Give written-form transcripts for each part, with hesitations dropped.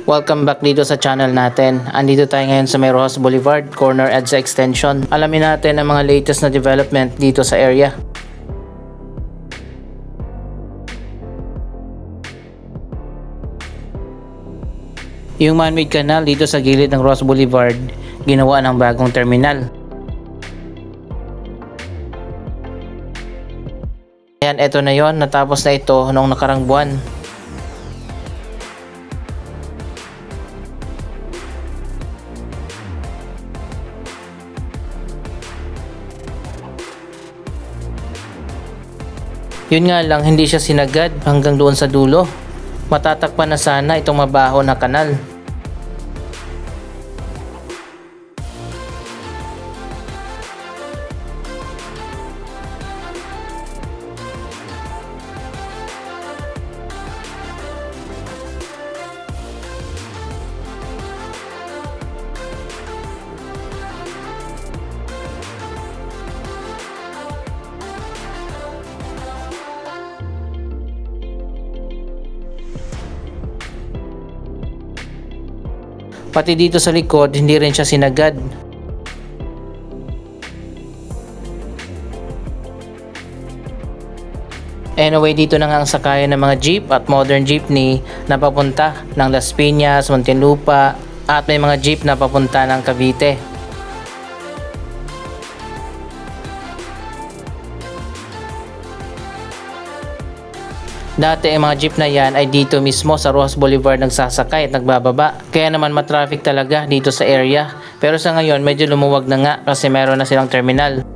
Welcome back dito sa channel natin. Andito tayo ngayon sa may Rojas Boulevard, corner EDSA Extension. Alamin natin ang mga latest na development dito sa area. Yung man-made canal dito sa gilid ng Rojas Boulevard, ginawa ng bagong terminal. Ayan, eto na yon, natapos na ito noong nakarang buwan. Yun nga lang, hindi siya sinagad hanggang doon sa dulo. Matatakpan na sana itong mabaho na kanal. Pati dito sa likod, hindi rin siya sinagad. Anyway, dito na nga ang sakayan ng mga jeep at modern jeepney na papunta ng Las Piñas, Muntinlupa at may mga jeep na papunta ng Cavite. Dati ang mga jeep na yan ay dito mismo sa Rojas Boulevard nagsasakay at nagbababa. Kaya naman matraffic talaga dito sa area. Pero sa ngayon medyo lumuwag na nga kasi meron na silang terminal.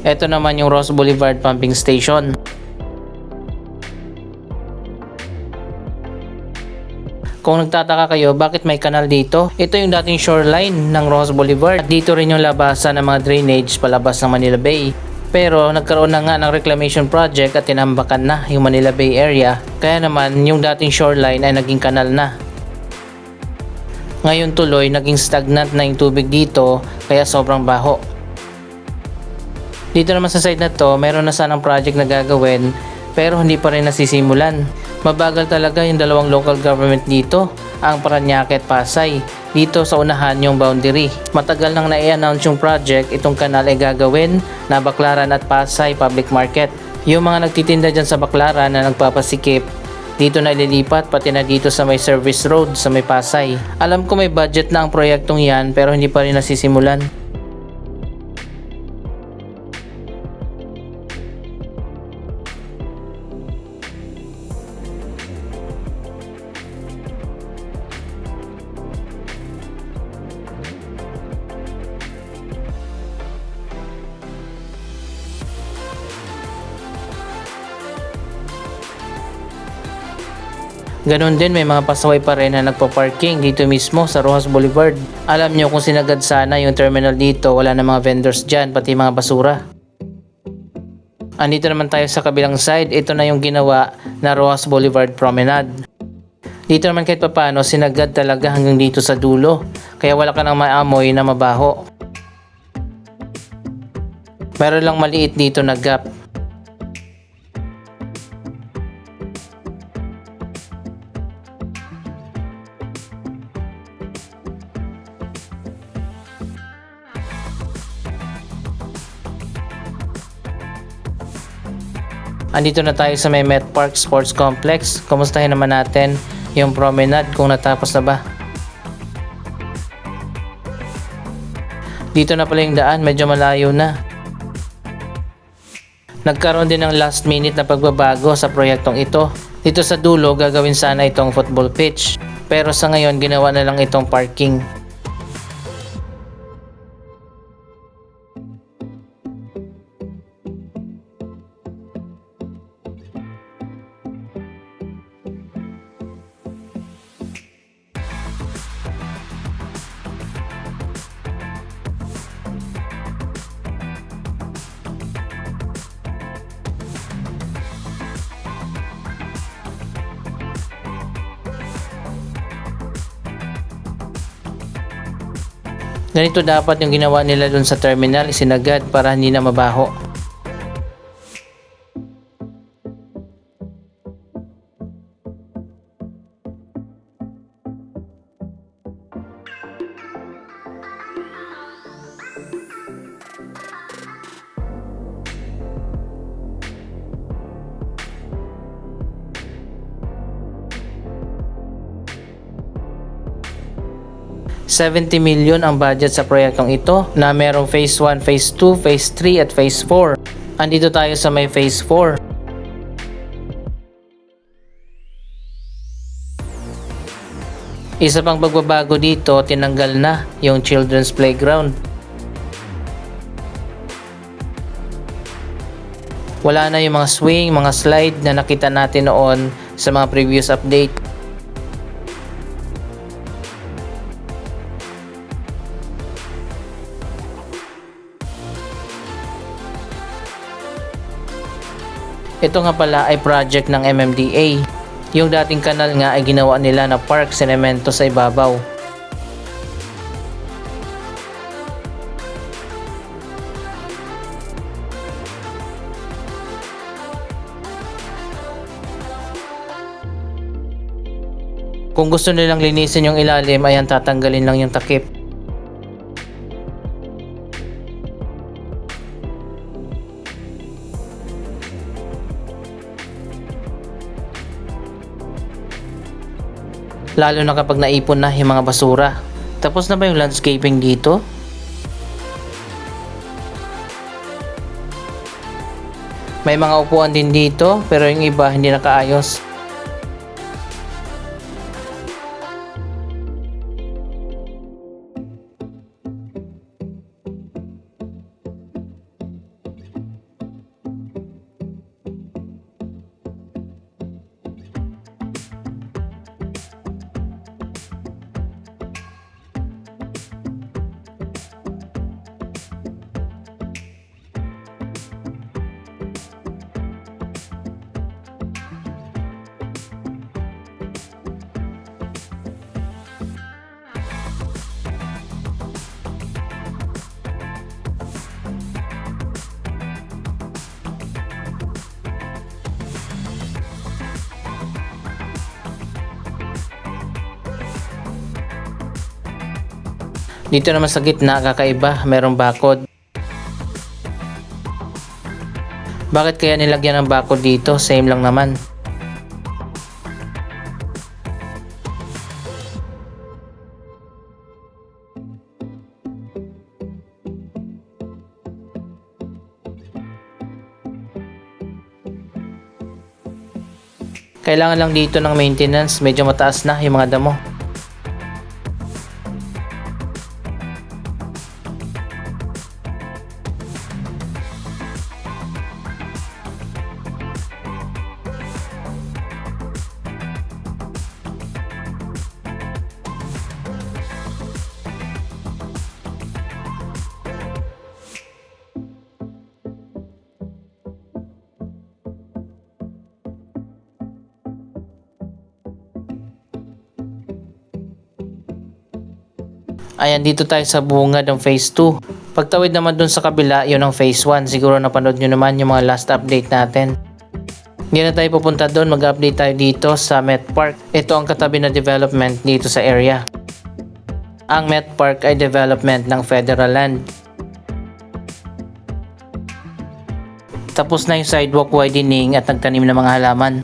Ito naman yung Rojas Boulevard Pumping Station. Kung nagtataka kayo bakit may kanal dito, ito yung dating shoreline ng Rojas Boulevard. At dito rin yung labasan ng mga drainage palabas ng Manila Bay. Pero nagkaroon na nga ng reclamation project at tinambakan na yung Manila Bay area. Kaya naman yung dating shoreline ay naging kanal na. Ngayon tuloy naging stagnant na yung tubig dito kaya sobrang baho. Dito naman sa side na to, meron na sanang project na gagawin pero hindi pa rin nasisimulan. Mabagal talaga yung dalawang local government dito, ang Parañaque at Pasay. Dito sa unahan yung boundary. Matagal nang na-i-announce yung project, itong kanal ay gagawin na Baclaran at Pasay Public Market. Yung mga nagtitinda dyan sa Baclaran na nagpapasikip, dito na ililipat pati na dito sa may service road sa may Pasay. Alam ko may budget na ang proyektong yan pero hindi pa rin nasisimulan. Ganon din, may mga pasaway pa rin na nagpa-parking dito mismo sa Rojas Boulevard. Alam nyo kung sinagad sana yung terminal dito, wala na mga vendors dyan, pati mga basura. Andito naman tayo sa kabilang side, ito na yung ginawa na Rojas Boulevard Promenade. Dito naman kahit papano, sinagad talaga hanggang dito sa dulo, kaya wala ka nang maamoy na mabaho. Meron lang maliit dito na gap. Andito na tayo sa may Met Park Sports Complex. Kumustahin naman natin yung promenade kung natapos na ba. Dito na pala yung daan, medyo malayo na. Nagkaroon din ng last minute na pagbabago sa proyektong ito. Dito sa dulo gagawin sana itong football pitch. Pero sa ngayon ginawa na lang itong parking. Ganito dapat yung ginawa nila dun sa terminal, isinagad para hindi na mabaho. $70 million ang budget sa proyektong ito na merong Phase 1, Phase 2, Phase 3 at Phase 4. Andito tayo sa may Phase 4. Isa pang pagbabago dito, tinanggal na yung children's playground. Wala na yung mga swing, mga slide na nakita natin noon sa mga previous update. Ito nga pala ay project ng MMDA. Yung dating kanal nga ay ginawa nila na park semento sa ibabaw. Kung gusto nilang linisin yung ilalim, ayan, tatanggalin lang yung takip. Lalo na kapag naipon na yung mga basura. Tapos na ba yung landscaping dito? May mga upuan din dito, pero yung iba hindi nakaayos. Dito naman sa gitna, kakaiba, merong bakod. Bakit kaya nilagyan ng bakod dito? Same lang naman. Kailangan lang dito ng maintenance, medyo mataas na yung mga damo. Ayan, dito tayo sa bungad ng Phase 2. Pagtawid naman dun sa kabila, yun ang Phase 1. Siguro napanood nyo naman yung mga last update natin. Hindi na tayo pupunta dun, mag-update tayo dito sa Met Park. Ito ang katabi na development dito sa area. Ang Met Park ay development ng federal land. Tapos na yung sidewalk widening at nagtanim ng mga halaman.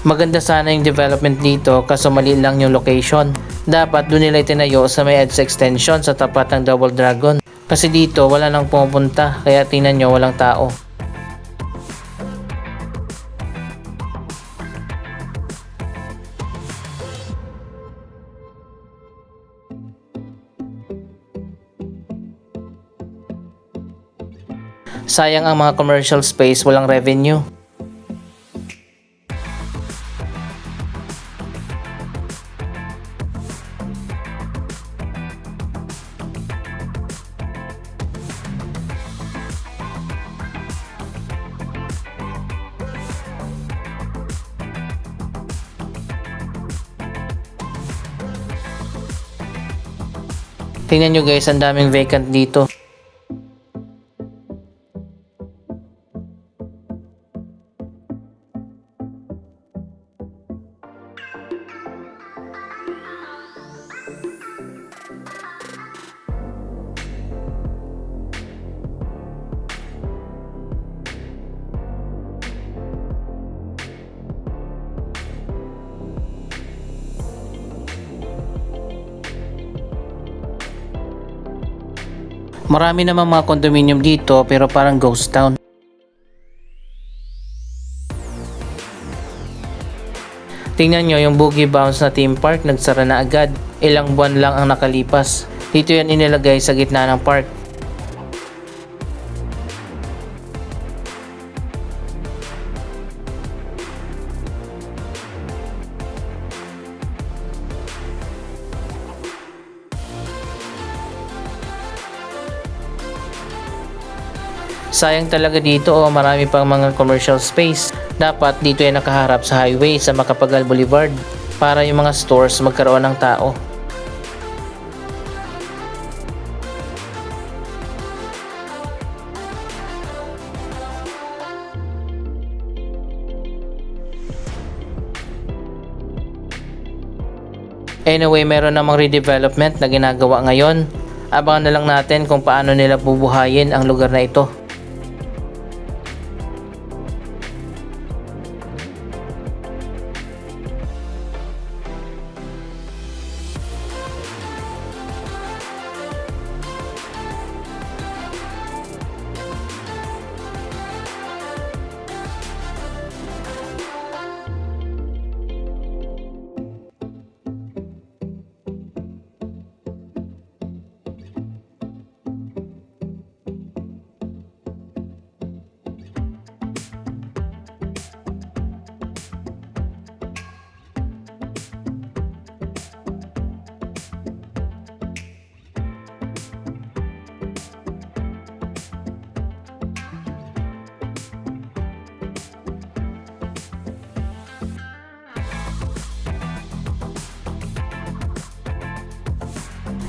Maganda sana yung development dito kaso mali lang yung location. Dapat doon nila itinayo sa may EDSA extension sa tapat ng Double Dragon. Kasi dito wala nang pumupunta kaya tingnan nyo walang tao. Sayang ang mga commercial space, walang revenue. Tingnan nyo guys, ang daming vacant dito. Marami naman mga condominium dito pero parang ghost town. Tingnan nyo yung Boogie Bounce na theme park, nagsara na agad. Ilang buwan lang ang nakalipas. Dito yan inilagay sa gitna ng park. Sayang talaga dito, marami pang mga commercial space. Dapat dito ay nakaharap sa highway sa Macapagal Boulevard para yung mga stores magkaroon ng tao. Anyway, meron namang redevelopment na ginagawa ngayon. Abangan na lang natin kung paano nila bubuhayin ang lugar na ito.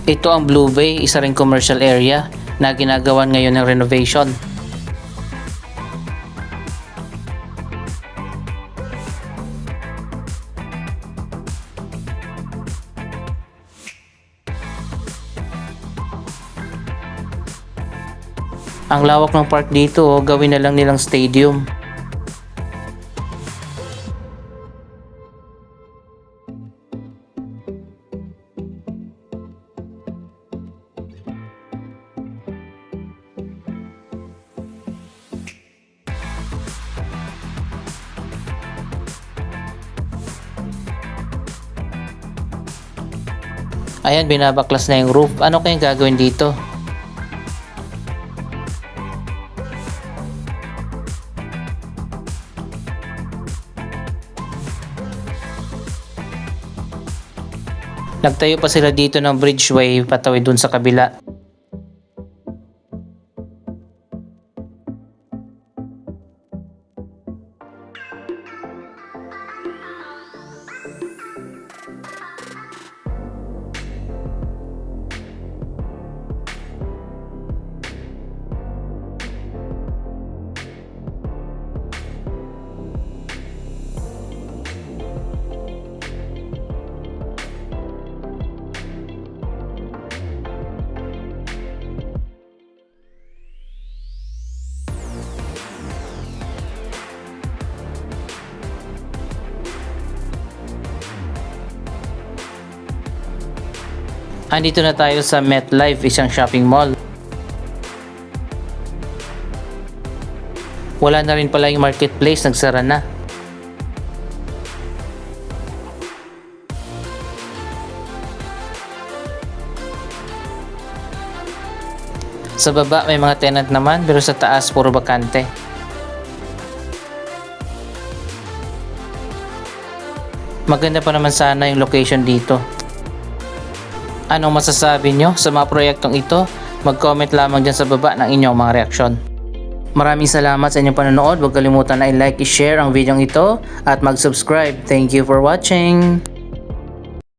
Ito ang Blue Bay, isa ring commercial area na ginagawan ngayon ng renovation. Ang lawak ng park dito, gawin na lang nilang stadium. Ayan, binabaklas na yung roof. Ano kayang gagawin dito? Nagtayo pa sila dito ng bridgeway patawid dun sa kabila. Andito na tayo sa MetLife, isang shopping mall. Wala na rin pala yung marketplace, nagsara na. Sa baba may mga tenant naman, pero sa taas puro bakante. Maganda pa naman sana yung location dito. Anong masasabi nyo sa mga proyektong ito? Mag-comment lamang dyan sa baba ng inyong mga reaksyon. Maraming salamat sa inyong panonood. Huwag kalimutan na i-like, i-share ang video ito at mag-subscribe. Thank you for watching!